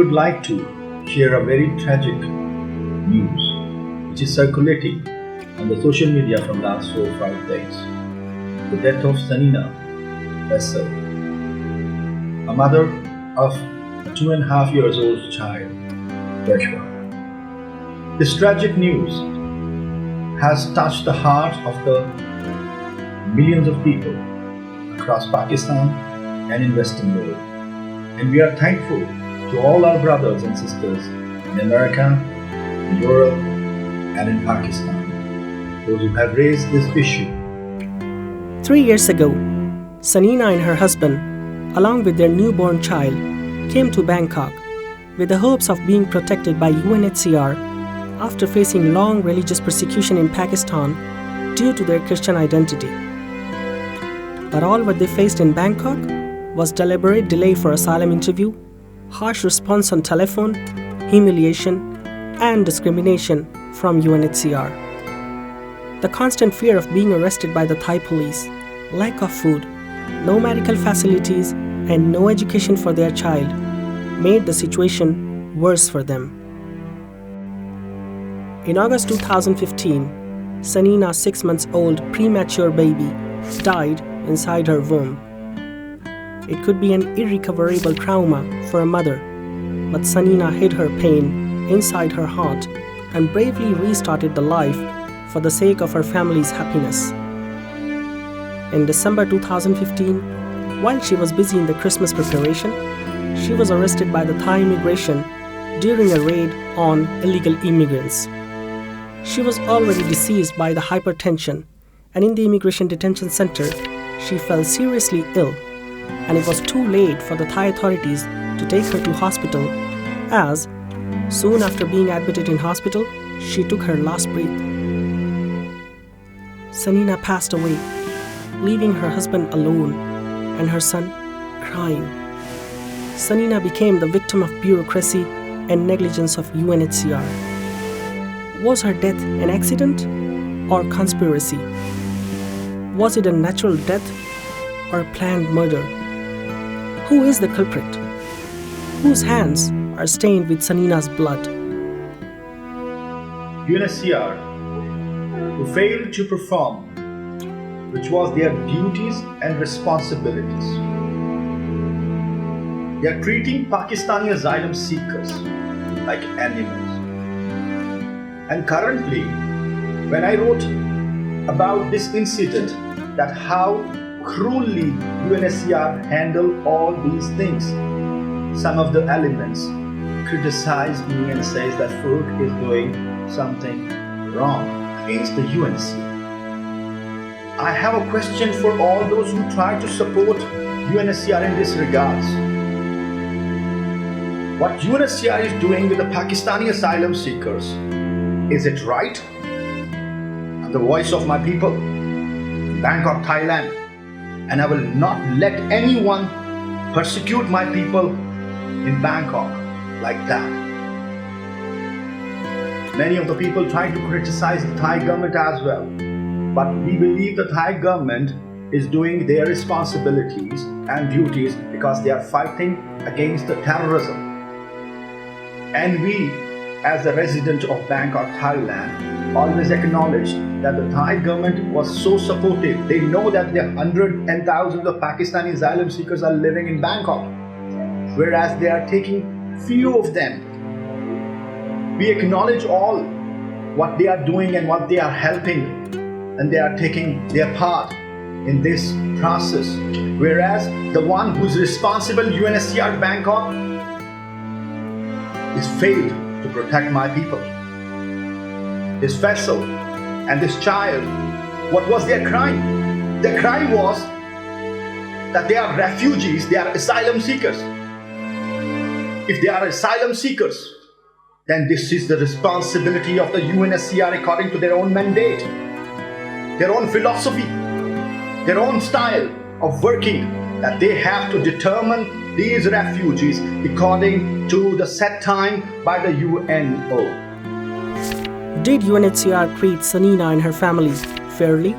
would like to share a very tragic news which is circulating on the social media from last 4 or 5 days. The death of Sanina, a mother of a 2.5 years old child, Joshua. This tragic news has touched the heart of the millions of people across Pakistan and in Western world. And we are thankful to all our brothers and sisters in America, in Europe, and in Pakistan, those who have raised this issue. 3 years ago, Sanina and her husband, along with their newborn child, came to Bangkok with the hopes of being protected by UNHCR after facing long religious persecution in Pakistan due to their Christian identity. But all what they faced in Bangkok was deliberate delay for asylum interview, harsh response on telephone, humiliation, and discrimination from UNHCR. The constant fear of being arrested by the Thai police, lack of food, no medical facilities, and no education for their child made the situation worse for them. In August 2015, Sanina's 6-month-old premature baby died inside her womb. It could be an irrecoverable trauma for a mother, but Sanina hid her pain inside her heart and bravely restarted the life for the sake of her family's happiness. In December 2015, while she was busy in the Christmas preparation, she was arrested by the Thai immigration during a raid on illegal immigrants. She was already deceased by the hypertension, and in the immigration detention center, she fell seriously ill, and it was too late for the Thai authorities to take her to hospital, as soon after being admitted in hospital, she took her last breath. Sanina passed away, leaving her husband alone and her son crying. Sanina became the victim of bureaucracy and negligence of UNHCR. Was her death an accident or conspiracy? Was it a natural death or planned murder? Who is the culprit? Whose hands are stained with Sanina's blood? UNHCR, who failed to perform, which was their duties and responsibilities. They are treating Pakistani asylum seekers like animals. And currently, when I wrote about this incident, that how cruelly UNHCR handle all these things, some of the elements criticize me and says that Farooq is doing something wrong against the UNHCR. I have a question for all those who try to support UNHCR in this regards. What UNHCR is doing with the Pakistani asylum seekers, is it right? I'm the voice of my people in Bangkok, Thailand, and I will not let anyone persecute my people in Bangkok like that. Many of the people try to criticize the Thai government as well, but we believe the Thai government is doing their responsibilities and duties because they are fighting against the terrorism. And we, as a resident of Bangkok, Thailand, always acknowledge that the Thai government was so supportive. They know that there are hundreds and thousands of Pakistani asylum seekers are living in Bangkok, whereas they are taking few of them. We acknowledge all what they are doing and what they are helping, and they are taking their part in this process, whereas the one who is responsible, UNHCR Bangkok, is failed to protect my people. This vessel and this child, what was their crime? Their crime was that they are refugees, they are asylum seekers. If they are asylum seekers, then this is the responsibility of the UNHCR according to their own mandate, their own philosophy, their own style of working, that they have to determine these refugees according to the set time by the UNO. Did UNHCR treat Sanina and her family fairly?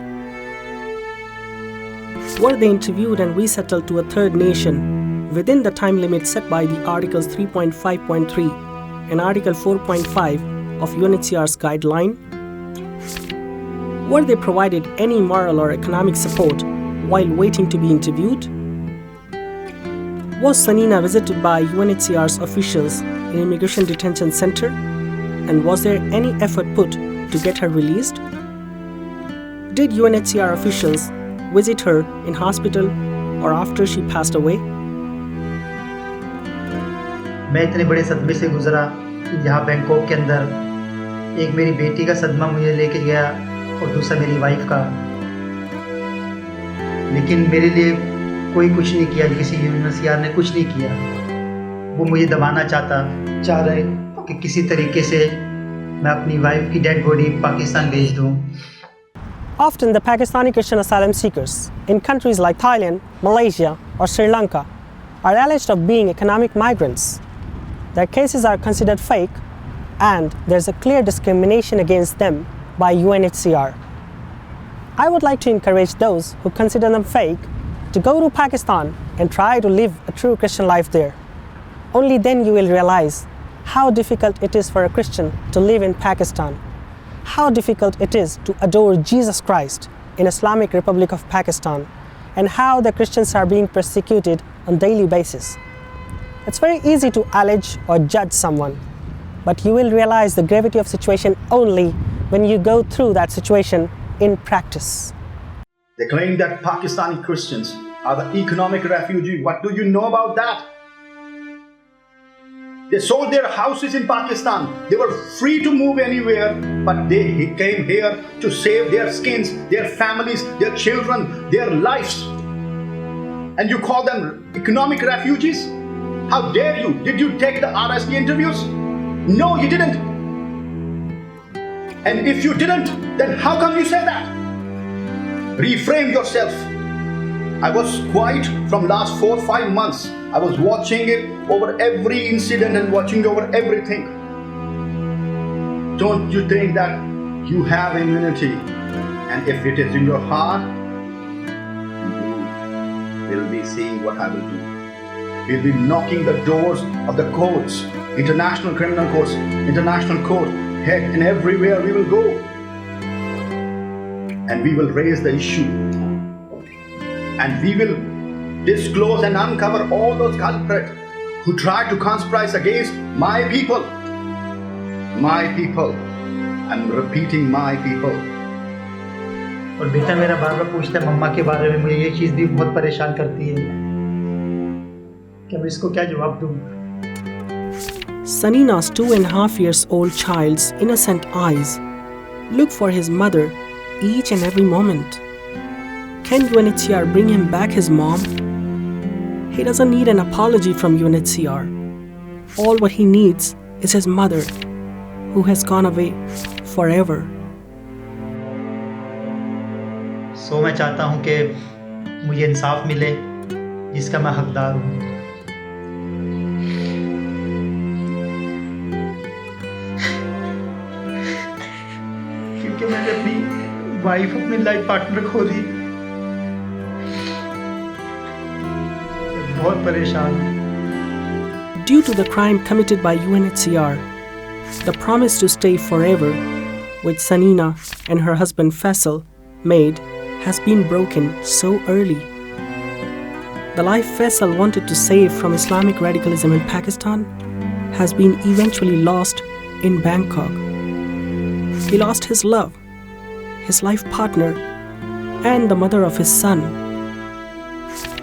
Were they interviewed and resettled to a third nation within the time limit set by the Articles 3.5.3 and Article 4.5 of UNHCR's guideline? Were they provided any moral or economic support while waiting to be interviewed? Was Sanina visited by UNHCR's officials in Immigration Detention Center? And was there any effort put to get her released? Did UNHCR officials visit her in hospital or after she passed away? मैं इतने बड़े सदमे से गुजरा यहाँ Bangkok के अंदर। एक मेरी बेटी का सदमा मुझे लेके गया और दूसरा मेरी वाइफ का, लेकिन मेरे लिए कोई कुछ नहीं किया। किसी यूएनएचसीआर ने कुछ नहीं किया। वो मुझे दबाना चाह रहे कि किसी तरीके से मैं अपनी वाइफ की डेड बॉडी पाकिस्तान भेज दूँ। Often the Pakistani Christian asylum seekers in countries like Thailand, Malaysia or Sri Lanka are alleged of being economic migrants. Their cases are considered fake and there's a clear discrimination against them by UNHCR. I would like to encourage those who consider them fake to go to Pakistan and try to live a true Christian life there. Only then you will realize how difficult it is for a Christian to live in Pakistan, how difficult it is to adore Jesus Christ in Islamic Republic of Pakistan, and how the Christians are being persecuted on a daily basis. It's very easy to allege or judge someone, but you will realize the gravity of situation only when you go through that situation in practice. They claim that Pakistani Christians are the economic refugees. What do you know about that? They sold their houses in Pakistan. They were free to move anywhere, but they came here to save their skins, their families, their children, their lives. And you call them economic refugees? How dare you? Did you take the RSD interviews? No, you didn't. And if you didn't, then how come you say that? Reframe yourself. I was quiet from last 4 or 5 months. I was watching it over every incident and watching over everything. Don't you think that you have immunity? And if it is in your heart, you will be seeing what I will do. We'll be knocking the doors of the courts, international criminal courts, international court, heck, and everywhere we will go. And we will raise the issue. And we will disclose and uncover all those culprits who tried to conspire against my people. My people. I'm repeating, my people. और बेटा मेरा बार बार पूछता है मम्मा के बारे में। मुझे ये चीज़ भी बहुत परेशान करती है कि मैं इसको क्या जवाब दूँ। Sanina's 2.5 years old child's innocent eyes look for his mother each and every moment. Can UNHCR bring him back his mom? He doesn't need an apology from UNHCR. All what he needs is his mother, who has gone away forever. सो मैं चाहता हूँ कि मुझे इंसाफ मिले जिसका मैं हकदार हूँ। क्योंकि मैंने अपनी वाइफ, अपनी लाइफ पार्टनर खो दी। बहुत परेशान हूँ। Due to the crime committed by UNHCR, the promise to stay forever, which Sanina and her husband Faisal made, has been broken so early. The life Faisal wanted to save from Islamic radicalism in Pakistan has been eventually lost in Bangkok. He lost his love, his life partner, and the mother of his son.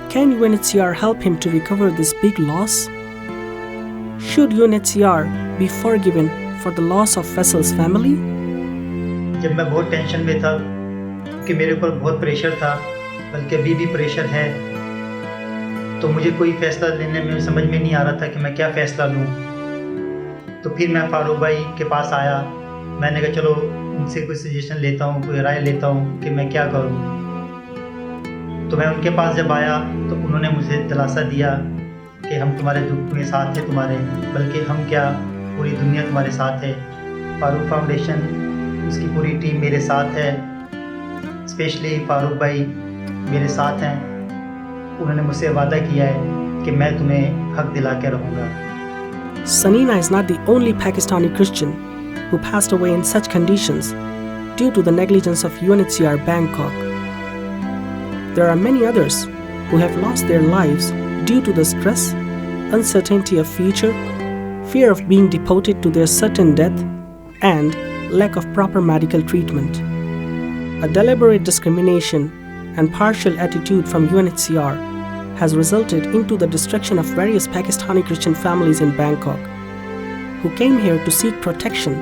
Can UNHCR help him to recover this big loss? Should UNHCR be forgiven for the loss of Faisal's family? जब मैं बहुत tension में था कि मेरे ऊपर बहुत pressure था, बल्कि अभी भी प्रेशर है, तो मुझे कोई फ़ैसला लेने में समझ में नहीं आ रहा था कि मैं क्या फ़ैसला लूँ। तो फिर मैं फारूक भाई के पास आया। मैंने कहा चलो उनसे कोई सजेशन लेता हूँ, कोई राय लेता हूँ कि मैं क्या करूँ। तो मैं उनके पास जब आया तो उन्होंने मुझे दिलासा दिया कि हम तुम्हारे दुख में साथ हैं तुम्हारे, बल्कि हम क्या पूरी दुनिया तुम्हारे साथ है। फारूक फाउंडेशन, उसकी पूरी टीम मेरे साथ है, स्पेशली फारूक भाई मेरे साथ हैं। उन्होंने मुझसे वादा किया है कि मैं तुम्हें हक दिला के रहूँगा। Sanina is not the only Pakistani Christian who passed away in such conditions due to the negligence of UNHCR Bangkok. There are many others who have lost their lives due to the stress, uncertainty of future, fear of being deported to their certain death, and lack of proper medical treatment. A deliberate discrimination and partial attitude from UNHCR has resulted into the destruction of various Pakistani Christian families in Bangkok who came here to seek protection,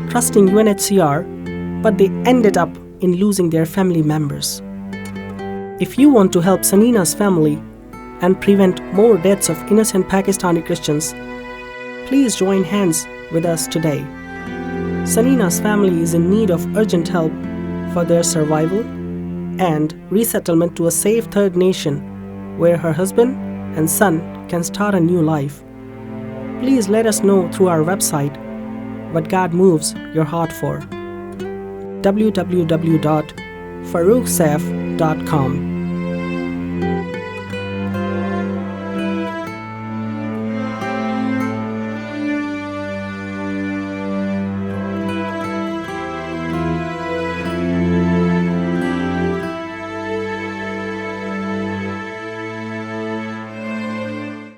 trusting UNHCR, but they ended up in losing their family members. If you want to help Sanina's family and prevent more deaths of innocent Pakistani Christians, please join hands with us today. Sanina's family is in need of urgent help for their survival and resettlement to a safe third nation where her husband and son can start a new life. Please let us know through our website what God moves your heart for. www.farouqsaf.com